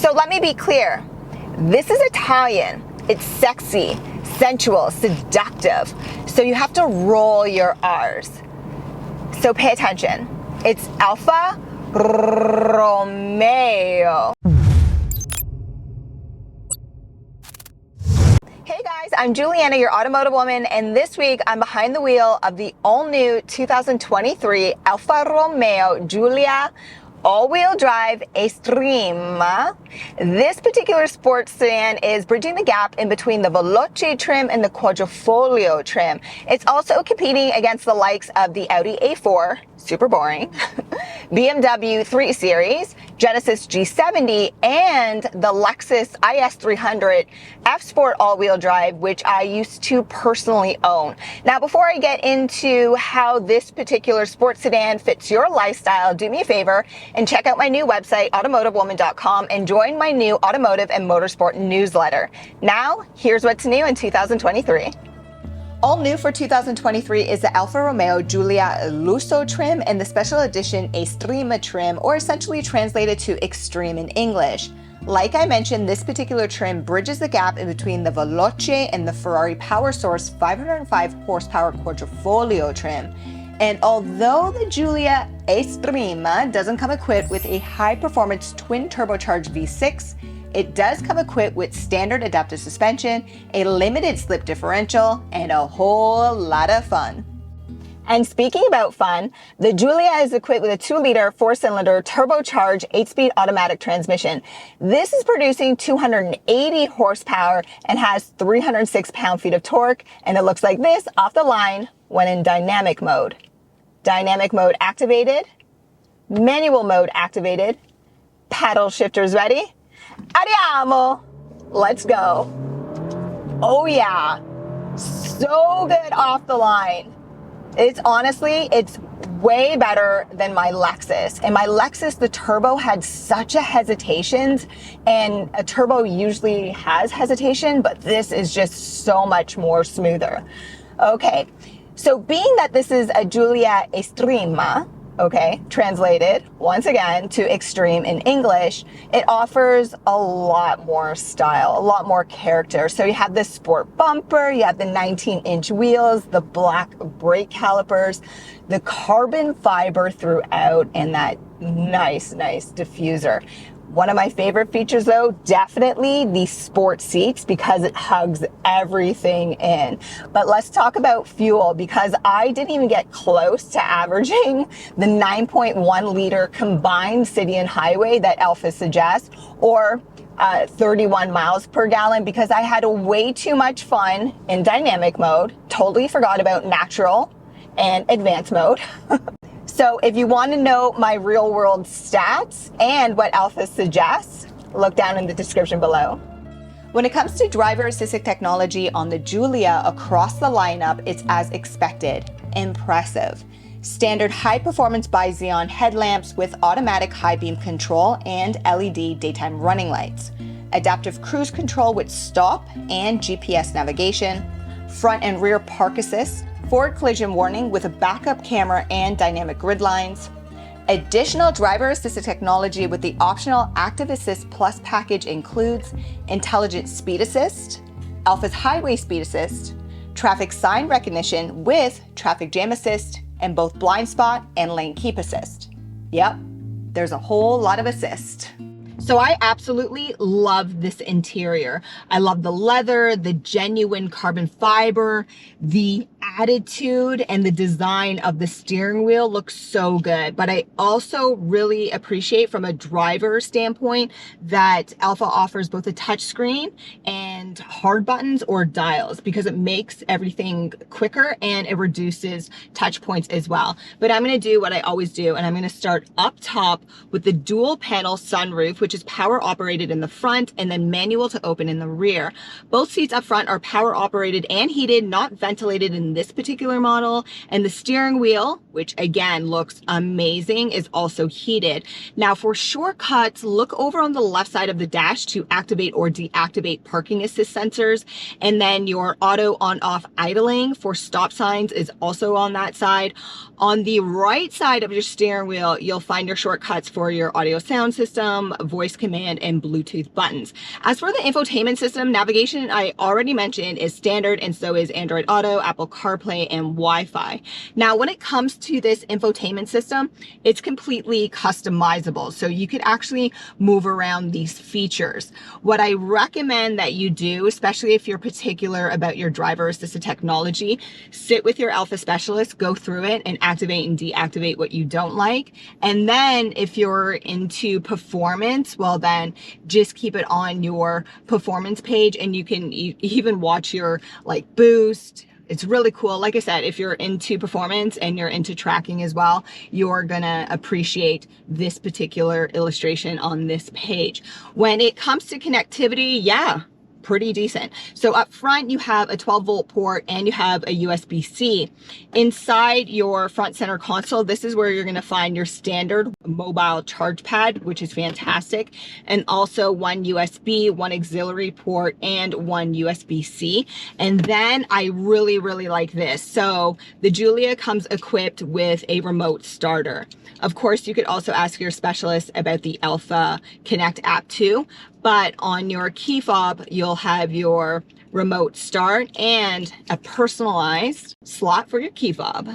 So let me be clear. This is Italian. It's sexy, sensual, seductive. So you have to roll your R's. So pay attention. It's Alfa Romeo. Hey guys, I'm Juliana, your automotive woman, and this week I'm behind the wheel of the all-new 2023 Alfa Romeo Giulia all-wheel drive Estrema. This particular sports sedan is bridging the gap in between the Veloce trim and the Quadrifoglio trim. It's also competing against the likes of the Audi A4, super boring, BMW 3 Series, Genesis G70, and the Lexus IS 300 F-Sport all-wheel drive, which I used to personally own. Now, before I get into how this particular sports sedan fits your lifestyle, do me a favor and check out my new website, AutomotiveWoman.com, and join my new automotive and motorsport newsletter. Now, here's what's new in 2023. All new for 2023 is the Alfa Romeo Giulia Lusso trim and the special edition Estrema trim, or essentially translated to extreme in English. Like I mentioned, this particular trim bridges the gap in between the Veloce and the Ferrari Power Source 505 horsepower Quadrifoglio trim. And although the Giulia Estrema doesn't come equipped with a high-performance twin turbocharged V6, it does come equipped with standard adaptive suspension, a limited slip differential, and a whole lot of fun. And speaking about fun, the Giulia is equipped with a 2-liter 4-cylinder turbocharged 8-speed automatic transmission. This is producing 280 horsepower and has 306 pound-feet of torque, and it looks like this off the line when in dynamic mode. Dynamic mode activated, manual mode activated, paddle shifters ready. Andiamo! Let's go. Oh yeah, so good off the line. It's way better than my Lexus. And my Lexus, the turbo had such a hesitation, and a turbo usually has hesitation, but this is just so much more smoother. Okay, so being that this is a Giulia Estrema, okay, translated once again to extreme in English, it offers a lot more style, a lot more character. So you have the sport bumper, you have the 19-inch wheels, the black brake calipers, the carbon fiber throughout, and that nice diffuser. One of my favorite features though, definitely the sport seats, because it hugs everything in. But let's talk about fuel, because I didn't even get close to averaging the 9.1 liter combined city and highway that Alfa suggests, or 31 miles per gallon, because I had way too much fun in dynamic mode, totally forgot about natural and advanced mode. So if you want to know my real world stats and what Alfa suggests, look down in the description below. When it comes to driver assistive technology on the Giulia across the lineup, it's as expected, impressive. Standard high performance bi-xenon headlamps with automatic high beam control and LED daytime running lights. Adaptive cruise control with stop and GPS navigation. Front and rear park assist. Forward collision warning with a backup camera and dynamic grid lines. Additional driver assistive technology with the optional Active Assist Plus package includes intelligent speed assist, Alfa's highway speed assist, traffic sign recognition with traffic jam assist, and both blind spot and lane keep assist. Yep, there's a whole lot of assist. So I absolutely love this interior. I love the leather, the genuine carbon fiber, the attitude and the design of the steering wheel looks so good. But I also really appreciate from a driver standpoint that Alfa offers both a touchscreen and hard buttons or dials, because it makes everything quicker and it reduces touch points as well. But I'm gonna do what I always do, and I'm gonna start up top with the dual panel sunroof, which is power operated in the front and then manual to open in the rear. Both seats up front are power operated and heated, not ventilated in on this particular model. And the steering wheel, which again looks amazing, is also heated. Now for shortcuts, look over on the left side of the dash to activate or deactivate parking assist sensors. And then your auto on-off idling for stop signs is also on that side. On the right side of your steering wheel, you'll find your shortcuts for your audio sound system, voice command, and Bluetooth buttons. As for the infotainment system, navigation I already mentioned is standard, and so is Android Auto, Apple CarPlay, and Wi-Fi. Now, when it comes to this infotainment system, it's completely customizable. So you could actually move around these features. What I recommend that you do, especially if you're particular about your driver assisted technology, sit with your Alpha specialist, go through it, and activate and deactivate what you don't like. And then if you're into performance, well then just keep it on your performance page, and you can even watch your like boost. It's really cool. Like I said, if you're into performance and you're into tracking as well, you're gonna appreciate this particular illustration on this page. When it comes to connectivity, yeah, pretty decent. So up front, you have a 12-volt port and you have a USB-C. Inside your front center console, this is where you're going to find your standard mobile charge pad, which is fantastic, and also one USB, one auxiliary port, and one USB-C. And then I really like this. So the Giulia comes equipped with a remote starter. Of course, you could also ask your specialist about the Alpha Connect app too. But on your key fob, you'll have your remote start and a personalized slot for your key fob.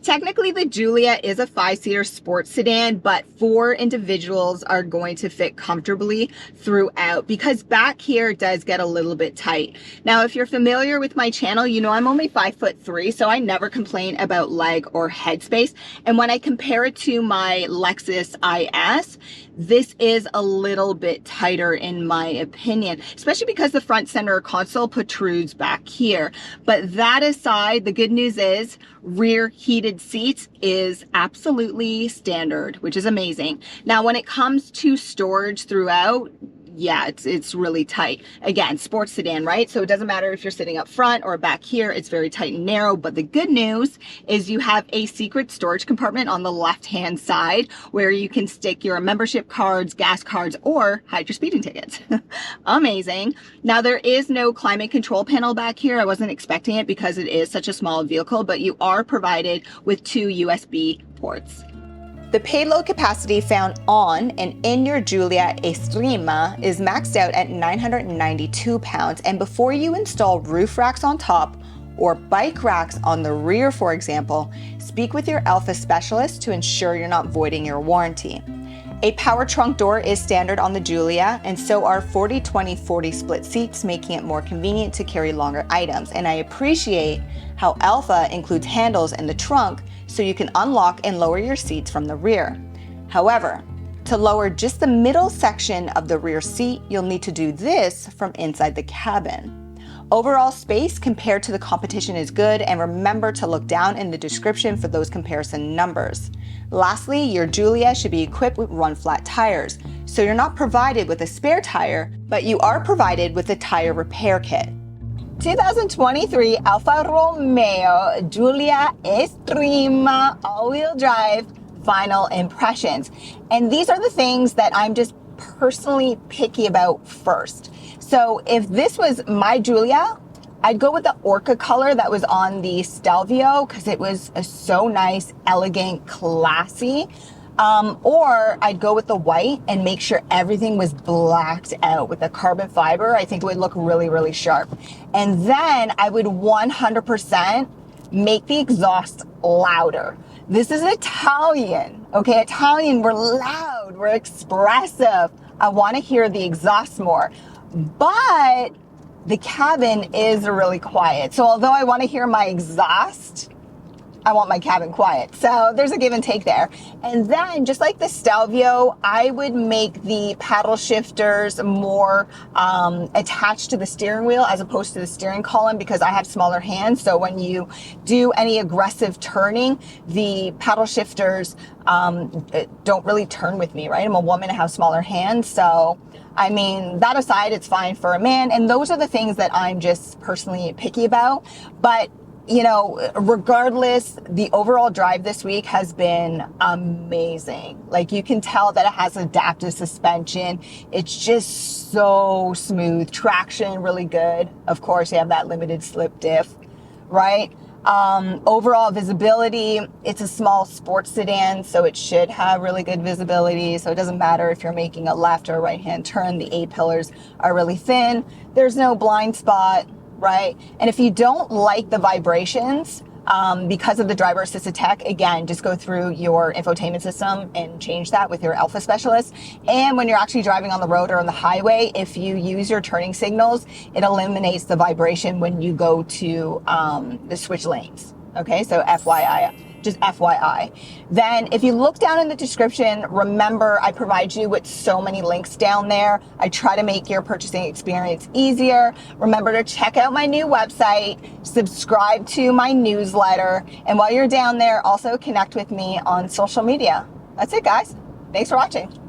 Technically, the Giulia is a 5-seater sports sedan, but 4 individuals are going to fit comfortably throughout, because back here does get a little bit tight. Now, if you're familiar with my channel, you know I'm only 5'3", so I never complain about leg or head space. And when I compare it to my Lexus IS, this is a little bit tighter in my opinion, especially because the front center console protrudes back here. But that aside, the good news is rear heated seats is absolutely standard, which is amazing. Now, when it comes to storage throughout, yeah, it's really tight. Again, sports sedan, right? So it doesn't matter if you're sitting up front or back here, it's very tight and narrow. But the good news is you have a secret storage compartment on the left-hand side where you can stick your membership cards, gas cards, or hide your speeding tickets. Amazing. Now, there is no climate control panel back here. I wasn't expecting it because it is such a small vehicle, but you are provided with 2 USB ports. The payload capacity found on and in your Giulia Estrema is maxed out at 992 pounds, and before you install roof racks on top or bike racks on the rear, for example, speak with your Alpha specialist to ensure you're not voiding your warranty. A power trunk door is standard on the Giulia, and so are 40-20-40 split seats, making it more convenient to carry longer items. And I appreciate how Alpha includes handles in the trunk so you can unlock and lower your seats from the rear. However, to lower just the middle section of the rear seat, you'll need to do this from inside the cabin. Overall space compared to the competition is good, and remember to look down in the description for those comparison numbers. Lastly, your Giulia should be equipped with run-flat tires, so you're not provided with a spare tire, but you are provided with a tire repair kit. 2023 Alfa Romeo Giulia Estrema all-wheel drive final impressions. And these are the things that I'm just personally picky about first. So if this was my Giulia, I'd go with the orca color that was on the Stelvio because it was so nice, elegant, classy. Or I'd go with the white and make sure everything was blacked out with the carbon fiber. I think it would look really sharp. And then I would 100% make the exhaust louder. This is Italian, okay? Italian, we're loud, we're expressive. I want to hear the exhaust more. But the cabin is really quiet. So although I want to hear my exhaust, I want my cabin quiet. So there's a give and take there. And then just like the Stelvio, I would make the paddle shifters more attached to the steering wheel as opposed to the steering column because I have smaller hands. So when you do any aggressive turning, the paddle shifters don't really turn with me, right? I'm a woman, I have smaller hands. So I mean, that aside, it's fine for a man. And those are the things that I'm just personally picky about. But you know, regardless, the overall drive this week has been amazing. Like, you can tell that it has adaptive suspension. It's just so smooth. Traction, really good. Of course, you have that limited slip diff, right? Overall visibility, it's a small sports sedan, so it should have really good visibility. So it doesn't matter if you're making a left or right hand turn. The A-pillars are really thin. There's no blind spot, right? And if you don't like the vibrations because of the driver assisted tech, again, just go through your infotainment system and change that with your Alfa specialist. And when you're actually driving on the road or on the highway, if you use your turning signals, it eliminates the vibration when you go to the switch lanes. Okay, so FYI, just FYI. Then if you look down in the description, remember I provide you with so many links down there. I try to make your purchasing experience easier. Remember to check out my new website, subscribe to my newsletter, and while you're down there, also connect with me on social media. That's it, guys. Thanks for watching.